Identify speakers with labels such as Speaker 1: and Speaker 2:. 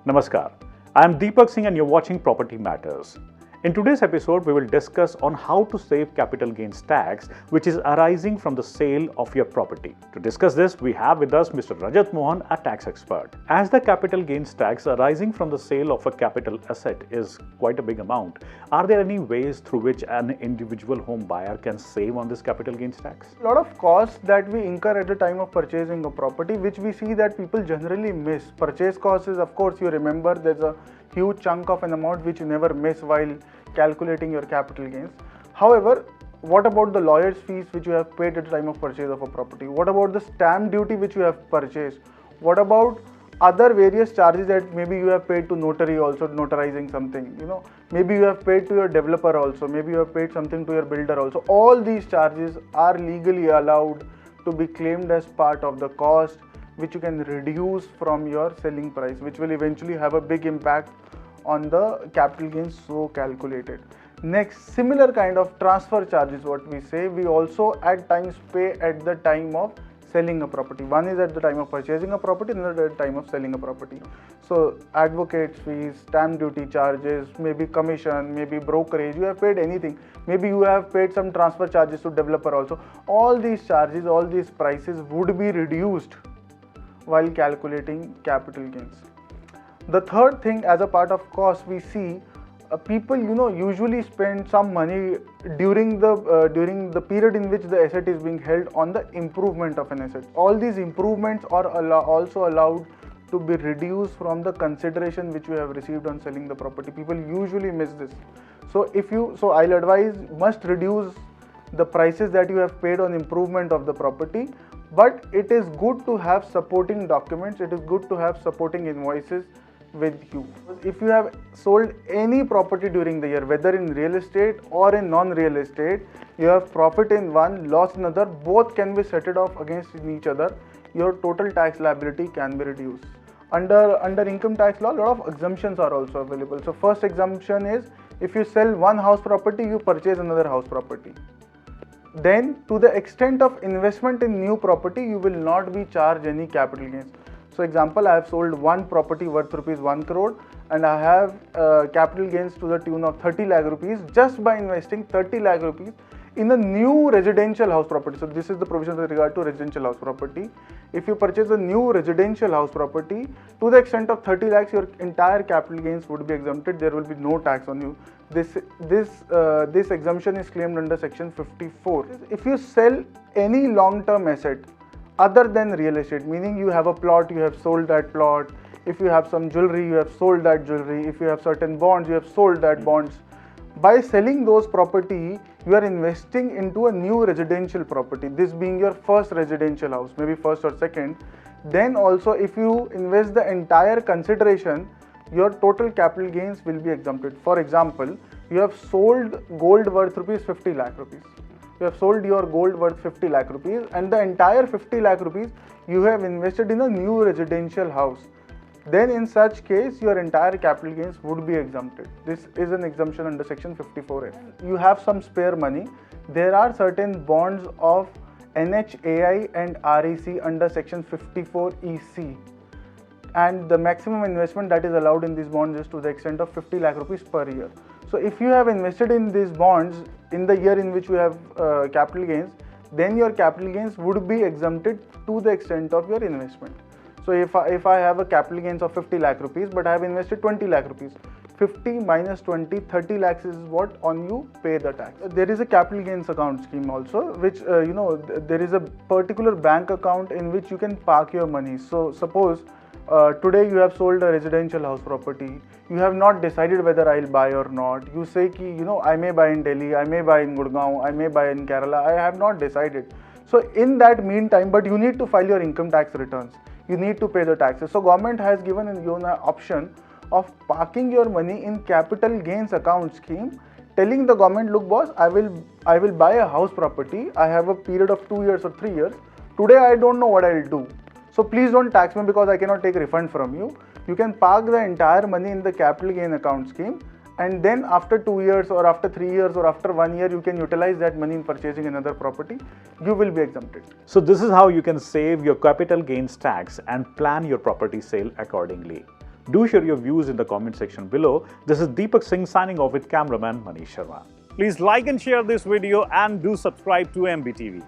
Speaker 1: Namaskar. I am Deepak Singh and you're watching Property Matters. In today's episode, we will discuss on how to save capital gains tax which is arising from the sale of your property. To discuss this, we have with us Mr. Rajat Mohan, a tax expert. As the capital gains tax arising from the sale of a capital asset is quite a big amount, are there any ways through which an individual home buyer can save on this capital gains tax?
Speaker 2: A lot of costs that we incur at the time of purchasing a property, which we see that people generally miss. Purchase costs is, of course, you remember there's a huge chunk of an amount which you never miss while calculating your capital gains. However, what about the lawyer's fees which you have paid at the time of purchase of a property? What about the stamp duty which you have purchased? What about other various charges that maybe you have paid to notary also, notarizing something, maybe you have paid to your developer also, maybe you have paid something to your builder also. All these charges are legally allowed to be claimed as part of the cost which you can reduce from your selling price, which will eventually have a big impact on the capital gains so calculated. Next, similar kind of transfer charges, what we say, we also at times pay at the time of selling a property. One is at the time of purchasing a property, another at the time of selling a property. So advocate fees, stamp duty charges, maybe commission, maybe brokerage, you have paid anything. Maybe you have paid some transfer charges to developer also. All these charges, all these prices would be reduced while calculating capital gains. The third thing, as a part of cost, we see people usually spend some money during the period in which the asset is being held on the improvement of an asset. All these improvements are also allowed to be reduced from the consideration which you have received on selling the property. People usually miss this. So I'll advise, must reduce the prices that you have paid on improvement of the property, but it is good to have supporting documents, it is good to have supporting invoices with you. If you have sold any property during the year, whether in real estate or in non-real estate, you have profit in one, loss in another, both can be settled off against each other. Your total tax liability can be reduced. Under income tax law, a lot of exemptions are also available. So first exemption is, if you sell one house property, you purchase another house property. Then to the extent of investment in new property, you will not be charged any capital gains. So example, I have sold one property worth rupees 1 crore and I have capital gains to the tune of 30 lakh rupees just by investing 30 lakh rupees in a new residential house property. So this is the provision with regard to residential house property. If you purchase a new residential house property to the extent of 30 lakhs, your entire capital gains would be exempted. There will be no tax on you. This exemption is claimed under section 54. If you sell any long-term asset other than real estate, meaning you have a plot, you have sold that plot. If you have some jewelry, you have sold that jewelry. If you have certain bonds, you have sold that bonds. By selling those property, you are investing into a new residential property, this being your first residential house, maybe first or second. Then also, if you invest the entire consideration, your total capital gains will be exempted. For example, you have sold gold worth rupees 50 lakh rupees. You have sold your gold worth 50 lakh rupees and the entire 50 lakh rupees you have invested in a new residential house. Then in such case, your entire capital gains would be exempted. This is an exemption under section 54F. You have some spare money. There are certain bonds of NHAI and REC under section 54EC. And the maximum investment that is allowed in these bonds is to the extent of 50 lakh rupees per year. So if you have invested in these bonds in the year in which you have capital gains, then your capital gains would be exempted to the extent of your investment. So if I have a capital gains of 50 lakh rupees, but I have invested 20 lakh rupees, 50 minus 20, 30 lakhs is what on you pay the tax. There is a capital gains account scheme also, which there is a particular bank account in which you can park your money. So suppose today you have sold a residential house property. You have not decided whether I'll buy or not. You say ki, I may buy in Delhi, I may buy in Gurgaon, I may buy in Kerala. I have not decided. So in that meantime, but you need to file your income tax returns. You need to pay the taxes. So government has given you an option of parking your money in capital gains account scheme, telling the government, look boss, I will buy a house property. I have a period of 2 years or 3 years. Today I don't know what I'll do. So please don't tax me because I cannot take refund from you. You can park the entire money in the capital gain account scheme, and then after 2 years or after 3 years or after 1 year, you can utilize that money in purchasing another property. You will be exempted.
Speaker 1: So this is how you can save your capital gains tax and plan your property sale accordingly. Do share your views in the comment section below. This is Deepak Singh signing off with cameraman Manish Sharma. Please like and share this video and do subscribe to MBTV.